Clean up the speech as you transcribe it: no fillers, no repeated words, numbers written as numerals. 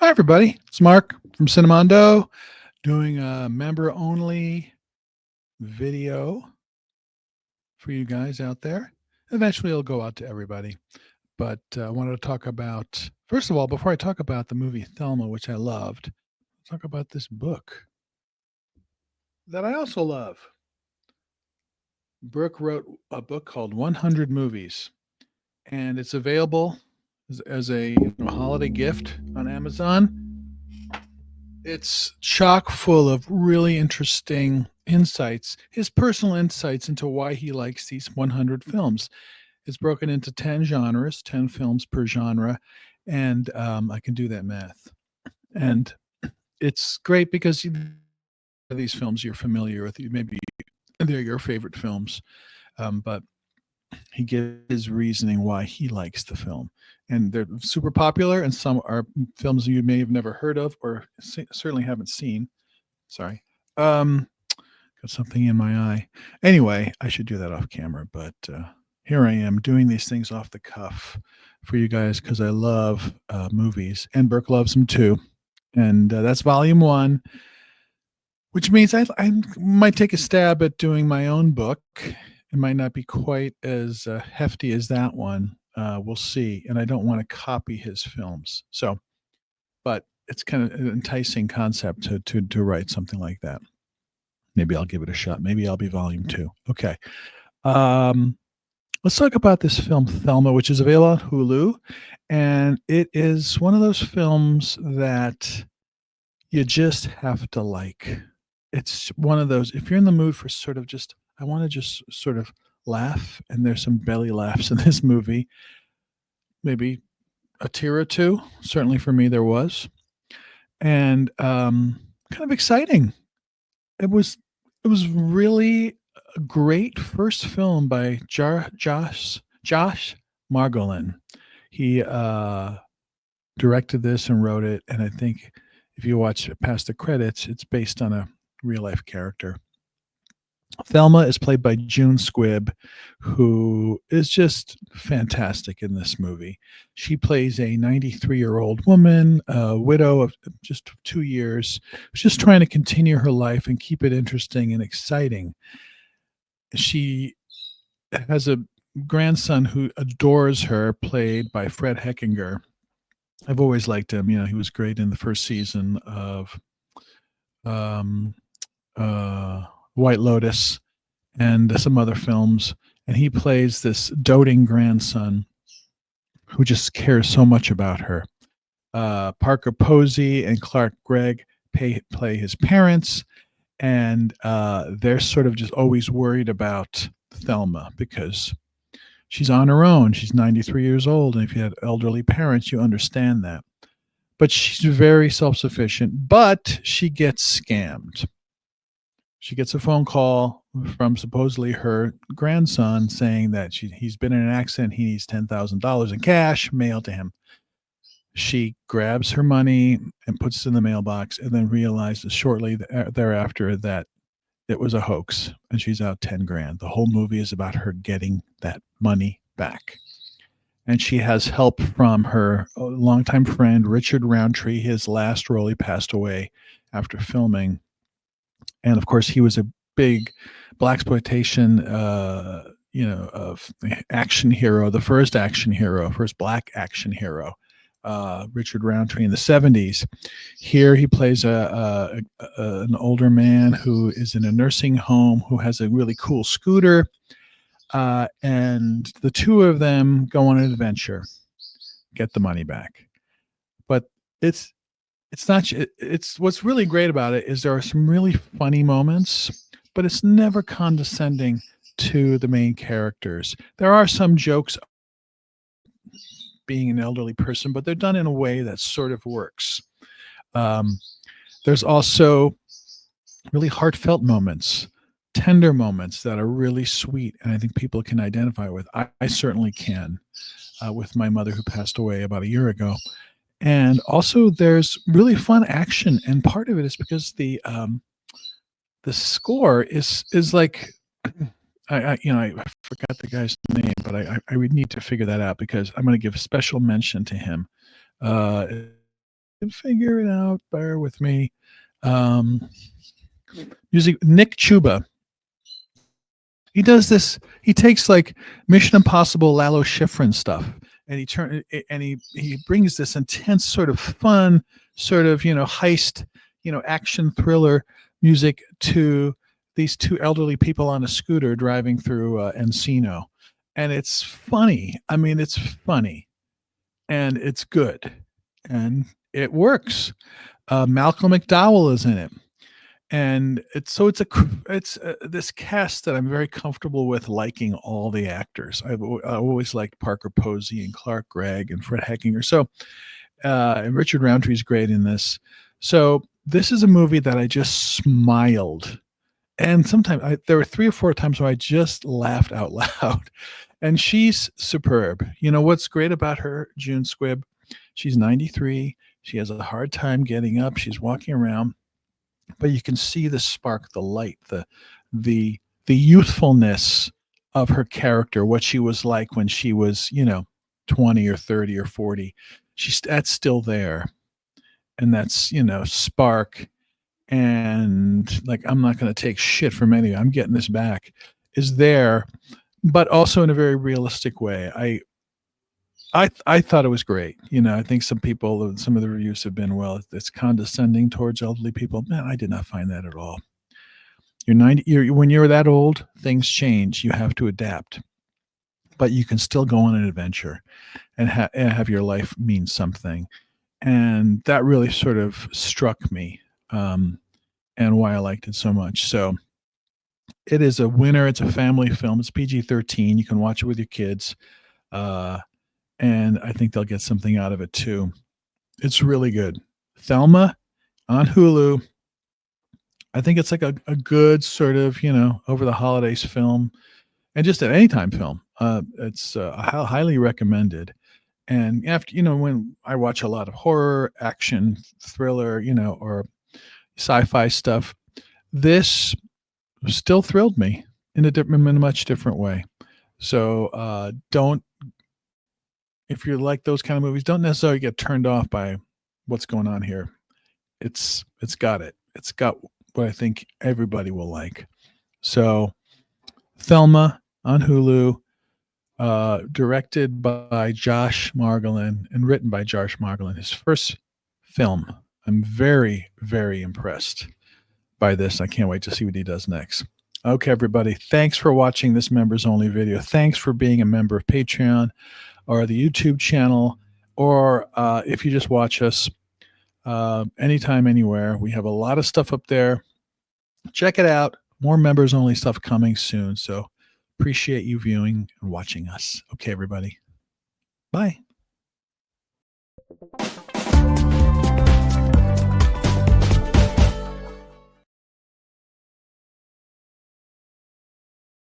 Hi, everybody. It's Mark from Cinemondo doing a member only video for you guys out there. Eventually, it'll go out to everybody. But I wanted to talk about, first of all, before I talk about the movie Thelma, which I loved, talk about this book that I also love. Brooke wrote a book called 100 Movies, and it's available as a holiday gift on Amazon. It's chock full of really interesting insights, his personal insights into why he likes these 100 films. It's broken into 10 genres, 10 films per genre, and I can do that math. And it's great because these films you're familiar with, maybe they're your favorite films, but he gives his reasoning why he likes the film. And they're super popular, and some are films you may have never heard of or certainly haven't seen. Sorry. Got something in my eye. Anyway, I should do that off camera, but here I am doing these things off the cuff for you guys because I love movies, and Burke loves them too. And that's volume 1, which means I might take a stab at doing my own book. It might not be quite as hefty as that one. We'll see. And I don't want to copy his films. So, but it's kind of an enticing concept to write something like that. Maybe I'll give it a shot. Maybe I'll be volume 2. Okay. Let's talk about this film, Thelma, which is available on Hulu. And it is one of those films that you just have to like. It's one of those, if you're in the mood for sort of just, I want to just sort of laugh, and there's some belly laughs in this movie, maybe a tear or two. Certainly for me, there was. And kind of exciting. It was really a great first film by Josh Margolin. He directed this and wrote it, and I think if you watch past the credits, it's based on a real life character. Thelma is played by June Squibb, who is just fantastic in this movie. She plays a 93-year-old woman, a widow of just 2 years, who's just trying to continue her life and keep it interesting and exciting. She has a grandson who adores her, played by Fred Hechinger. I've always liked him. You know, he was great in the first season of White Lotus and some other films. And he plays this doting grandson who just cares so much about her. Parker Posey and Clark Gregg play his parents, and they're sort of just always worried about Thelma because she's on her own. She's 93 years old, and if you had elderly parents, you understand that. But she's very self-sufficient, but she gets scammed. She gets a phone call from supposedly her grandson saying that he's been in an accident. He needs $10,000 in cash mailed to him. She grabs her money and puts it in the mailbox, and then realizes shortly thereafter that it was a hoax, and she's out 10 grand. The whole movie is about her getting that money back. And she has help from her longtime friend, Richard Roundtree. His last role, he passed away after filming. And of course, he was a big blaxploitation, of action hero, the first black action hero, Richard Roundtree in the 70s. Here he plays an older man who is in a nursing home who has a really cool scooter. And the two of them go on an adventure, get the money back. But it's what's really great about it is there are some really funny moments, but it's never condescending to the main characters. There are some jokes being an elderly person, but they're done in a way that sort of works. There's also really heartfelt moments, tender moments that are really sweet, and I think people can identify with. I certainly can, with my mother who passed away about a year ago. And also there's really fun action, and part of it is because the score is like I forgot the guy's name, but I would need to figure that out because I'm going to give a special mention to him. can figure it out. Bear with me. Um, music. Nick Chuba. He does this. He takes like Mission Impossible, Lalo Schifrin stuff, and he brings this intense sort of fun, sort of heist, action thriller music to these two elderly people on a scooter driving through Encino, and it's funny. I mean, it's funny, and it's good, and it works. Malcolm McDowell is in it, and it's this cast that I'm very comfortable with liking all the actors. I always liked Parker Posey and Clark Gregg and Fred Hechinger. So and Richard Roundtree is great in this. So this is a movie that I just smiled, and sometimes there were 3 or 4 times where I just laughed out loud. And she's superb. You know what's great about her, June Squibb? She's 93. She has a hard time getting up. She's walking around, but you can see the spark, the light, the the youthfulness of her character, what she was like when she was 20 or 30 or 40. That's still there, and that's spark, and like, I'm not going to take shit from any, I'm getting this back, is there, but also in a very realistic way. I thought it was great. I think some of the reviews have been, well, it's condescending towards elderly people. Man, I did not find that at all. When you're that old, things change. You have to adapt, but you can still go on an adventure and have your life mean something. And that really sort of struck me, and why I liked it so much. So it is a winner. It's a family film. It's PG-13. You can watch it with your kids. Uh, and I think they'll get something out of it too. It's really good. Thelma on Hulu. I think it's like a good sort of, over the holidays film, and just at any time film. It's highly recommended. And after, when I watch a lot of horror, action, thriller, or sci-fi stuff, this still thrilled me in a much different way. So don't if you're like those kind of movies, don't necessarily get turned off by what's going on here. It's got it. It's got what I think everybody will like. So Thelma on Hulu, directed by Josh Margolin and written by Josh Margolin. His first film. I'm very, very impressed by this. I can't wait to see what he does next. Okay, everybody. Thanks for watching this members only video. Thanks for being a member of Patreon or the YouTube channel, or if you just watch us anytime, anywhere. We have a lot of stuff up there. Check it out. More members only stuff coming soon. So appreciate you viewing and watching us. Okay, everybody. Bye.